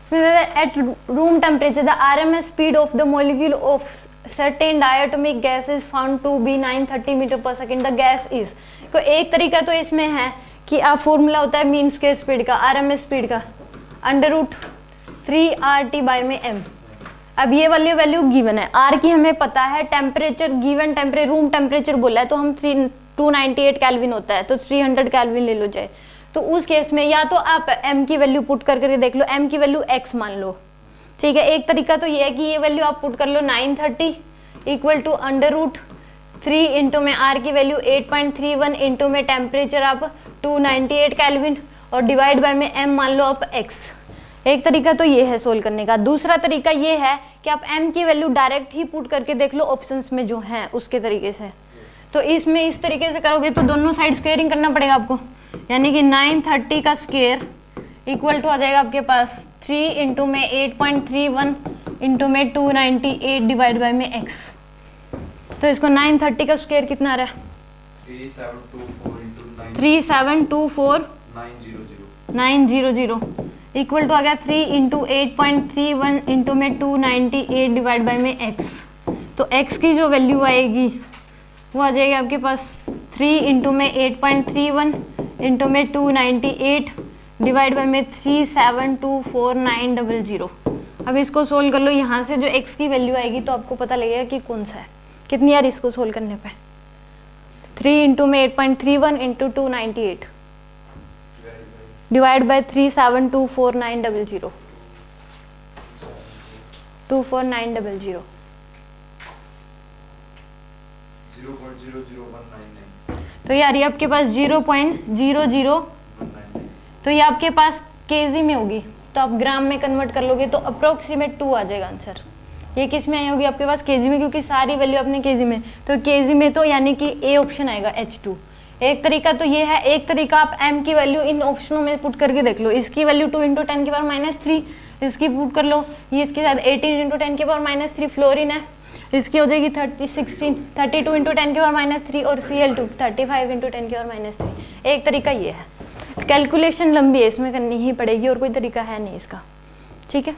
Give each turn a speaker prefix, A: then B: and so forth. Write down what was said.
A: इसमें at room temperature the RMS speed of the molecule of certain diatomic gas is found to be 930 metre per second. The gas is, तो एक तरीका तो इसमें है कि आप फॉर्मूला होता है मीन स्क्वायर स्पीड का, RMS स्पीड का, √3RT/m। अब ये वाली वैल्यू गिवन है, R की हमें पता है, temperature given, temperature room temperature बोला है तो हम 298 केल्विन होता है तो 300 केल्विन ले लो जाए। तो उस केस में या तो आप m की वैल्यू पुट करके देख लो, m की वैल्यू x मान लो, ठीक है। एक तरीका तो ये है कि ये वैल्यू आप पुट कर लो 930 इक्वल टू √3 इंटू में r की वैल्यू 8.31 इंटू में टेम्परेचर आप 298 केल्विन और डिवाइड बाय में m मान लो आप x। एक तरीका तो ये है सोल्व करने का। दूसरा तरीका ये है कि आप m की वैल्यू डायरेक्ट ही पुट करके देख लो ऑप्शंस में जो हैं उसके तरीके से। तो इसमें इस तरीके से करोगे तो दोनों साइड स्क्वेयरिंग करना पड़ेगा आपको, यानी कि 930 का स्क्वेयर इक्वल टू आ जाएगा आपके पास 3 इंटू में 8.31 इंटू में 298 डिवाइड बाय में x। तो इसको 930 का स्क्वेयर कितना आ रहा है 3724 इक्वल टू आ गया 3 इंटू 8.31 इंटू में 298 डिवाइड बाय में x। तो x की जो वैल्यू आएगी वो आ जाएगी आपके पास 3 इंटू में 8.31 इंटू में 298 डिवाइड बाय में 3724,900। अब इसको सोल्व कर लो, यहाँ से जो x की वैल्यू आएगी तो आपको पता लगेगा कि कौन सा है। कितनी यार इसको सोल्व करने पे 3 इंटू में 8.31 इंटू 298 डिवाइड बाय 3724,900 24900।
B: 0.00199।
A: तो यार ये आपके पास 0.00, तो ये आपके पास केजी में होगी तो आप ग्राम में कन्वर्ट कर लोगे तो अप्रोक्सीमेट 2 आ जाएगा आंसर। ये किस में आई होगी आपके पास केजी में, क्योंकि सारी वैल्यू अपने केजी में, तो केजी में तो यानी कि ए ऑप्शन आएगा H2। एक तरीका तो ये है, एक तरीका आप m की वैल्यू इन ऑप्शनों में पुट करके देख लो। इसकी वैल्यू 2 इंटू 10 की पावर -3 इसकी पुट कर लो, ये इसके साथ 18 इंटू 10 की पावर -3 फ्लोरीन है, इसकी हो जाएगी 32 इंटू 10 की पावर -3 और Cl2 35 इंटू 10 की पावर -3। एक तरीका ये है। कैलकुलेशन लंबी है, इसमें करनी ही पड़ेगी और कोई तरीका है नहीं इसका, ठीक है।